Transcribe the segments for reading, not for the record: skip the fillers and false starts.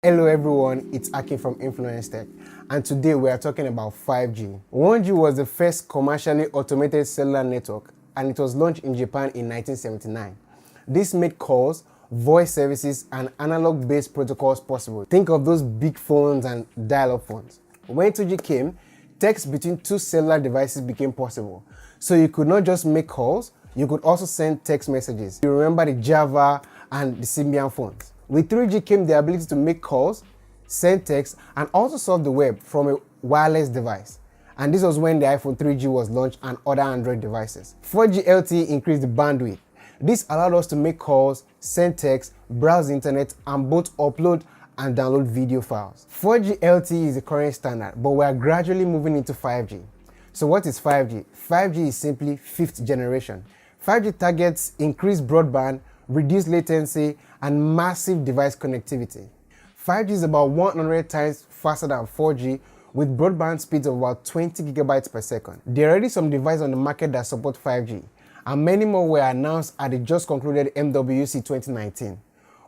Hello everyone, it's Aki from Influence Tech, and today we are talking about 5G. 1G was the first commercially automated cellular network, and it was launched in Japan in 1979. This made calls, voice services, and analog-based protocols possible. Think of those big phones and dial-up phones. When 2G came, text between two cellular devices became possible. So you could not just make calls, you could also send text messages. You remember the Java and the Symbian phones. With 3G came the ability to make calls, send text, and also surf the web from a wireless device. And this was when the iPhone 3G was launched and other Android devices. 4G LTE increased the bandwidth. This allowed us to make calls, send text, browse the internet, and both upload and download video files. 4G LTE is the current standard, but we are gradually moving into 5G. So what is 5G? 5G is simply fifth generation. 5G targets increased broadband, reduced latency, and massive device connectivity. 5G is about 100 times faster than 4G with broadband speeds of about 20 gigabytes per second. There are already some devices on the market that support 5G, and many more were announced at the just concluded MWC 2019.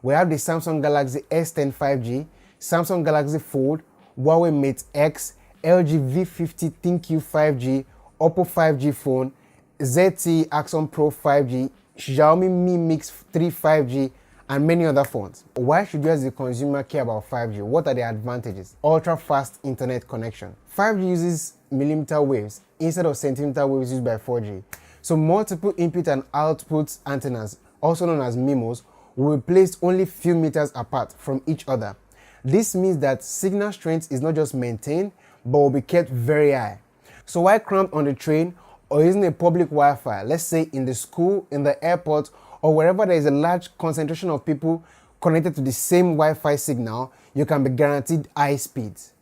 We have the Samsung Galaxy S10 5G, Samsung Galaxy Fold, Huawei Mate X, LG V50 ThinQ 5G, Oppo 5G phone, ZTE Axon Pro 5G, Xiaomi Mi Mix 3 5G, and many other phones. Why should you as a consumer care about 5G? What are the advantages? Ultra-fast internet connection. 5G uses millimeter waves instead of centimeter waves used by 4G. So multiple input and output antennas, also known as MIMOs, will be placed only few meters apart from each other. This means that signal strength is not just maintained, but will be kept very high. So while cramped on the train or using a public Wi-Fi, let's say in the school, in the airport, or wherever there is a large concentration of people connected to the same Wi-Fi signal, you can be guaranteed high speeds.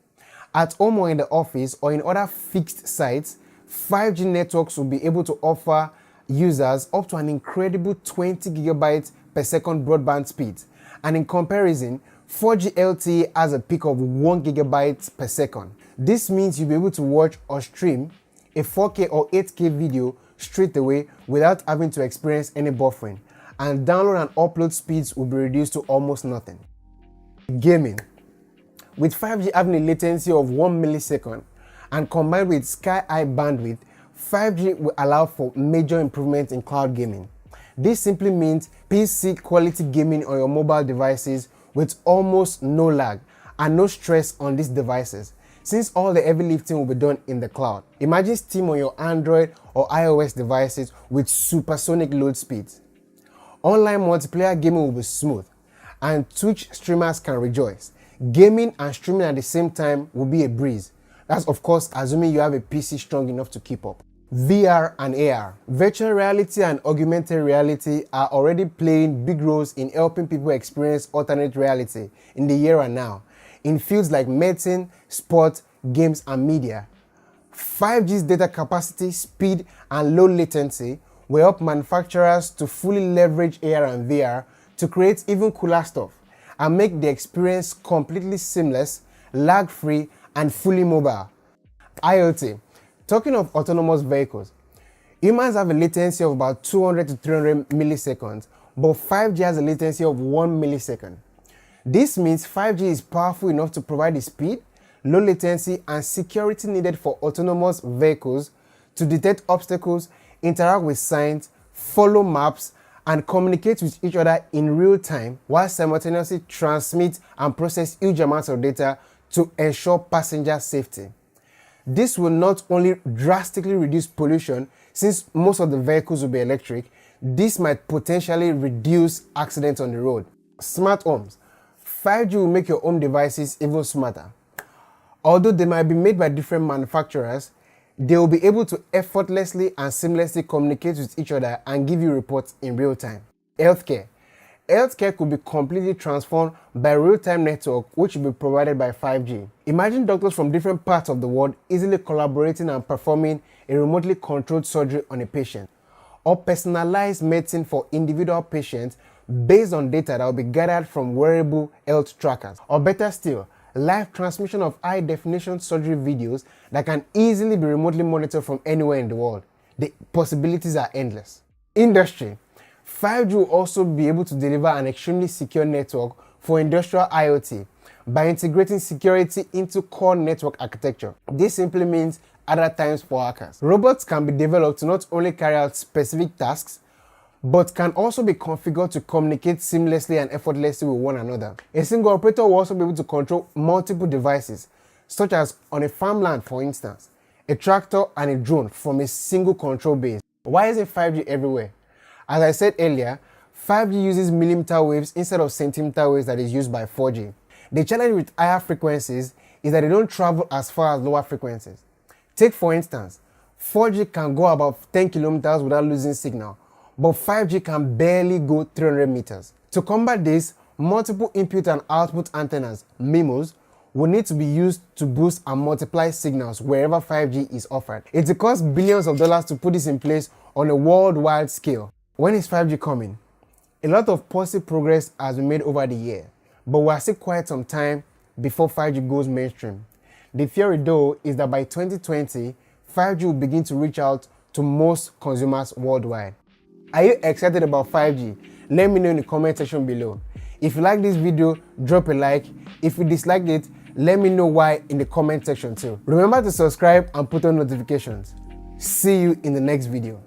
At home or in the office or in other fixed sites, 5G networks will be able to offer users up to an incredible 20 gigabytes per second broadband speed. And in comparison, 4G LTE has a peak of 1 gigabyte per second. This means you'll be able to watch or stream a 4K or 8K video straight away without having to experience any buffering, and download and upload speeds will be reduced to almost nothing. Gaming. With 5G having a latency of 1 millisecond and combined with sky-high bandwidth, 5G will allow for major improvements in cloud gaming. This simply means PC quality gaming on your mobile devices with almost no lag and no stress on these devices, since all the heavy lifting will be done in the cloud. Imagine Steam on your Android or iOS devices with supersonic load speeds. Online multiplayer gaming will be smooth, and Twitch streamers can rejoice. Gaming and streaming at the same time will be a breeze. That's of course assuming you have a PC strong enough to keep up. VR and AR. Virtual reality and augmented reality are already playing big roles in helping people experience alternate reality in the here and now, in fields like medicine, sport, games, and media. 5G's data capacity, speed, and low latency will help manufacturers to fully leverage AR and VR to create even cooler stuff and make the experience completely seamless, lag-free, and fully mobile. IoT. Talking of autonomous vehicles, humans have a latency of about 200 to 300 milliseconds, but 5G has a latency of 1 millisecond. This means 5G is powerful enough to provide the speed, low latency, and security needed for autonomous vehicles to detect obstacles, interact with signs, follow maps, and communicate with each other in real time while simultaneously transmit and process huge amounts of data to ensure passenger safety. This will not only drastically reduce pollution, since most of the vehicles will be electric, this might potentially reduce accidents on the road. Smart homes. 5G will make your home devices even smarter. Although they might be made by different manufacturers, they will be able to effortlessly and seamlessly communicate with each other and give you reports in real time. Healthcare. Healthcare could be completely transformed by a real-time network which will be provided by 5G. Imagine doctors from different parts of the world easily collaborating and performing a remotely controlled surgery on a patient, or personalized medicine for individual patients based on data that will be gathered from wearable health trackers, or better still, live transmission of high-definition surgery videos that can easily be remotely monitored from anywhere in the world. The possibilities are endless. Industry. 5G will also be able to deliver an extremely secure network for industrial IoT by integrating security into core network architecture. This simply means other times for hackers. Robots can be developed to not only carry out specific tasks, but can also be configured to communicate seamlessly and effortlessly with one another. A single operator will also be able to control multiple devices, such as on a farmland, for instance, a tractor and a drone from a single control base. Why isn't 5G everywhere? As I said earlier, 5G uses millimeter waves instead of centimeter waves that is used by 4G. The challenge with higher frequencies is that they don't travel as far as lower frequencies. Take for instance, 4G can go about 10 kilometers without losing signal, but 5G can barely go 300 meters. To combat this, multiple input and output antennas, MIMOs, will need to be used to boost and multiply signals wherever 5G is offered. It will cost billions of dollars to put this in place on a worldwide scale. When is 5G coming? A lot of positive progress has been made over the year, but we are still quite some time before 5G goes mainstream. The theory though is that by 2020, 5G will begin to reach out to most consumers worldwide. Are you excited about 5G? Let me know in the comment section below. If you like this video, drop a like. If you disliked it, let me know why in the comment section too. Remember to subscribe and put on notifications. See you in the next video.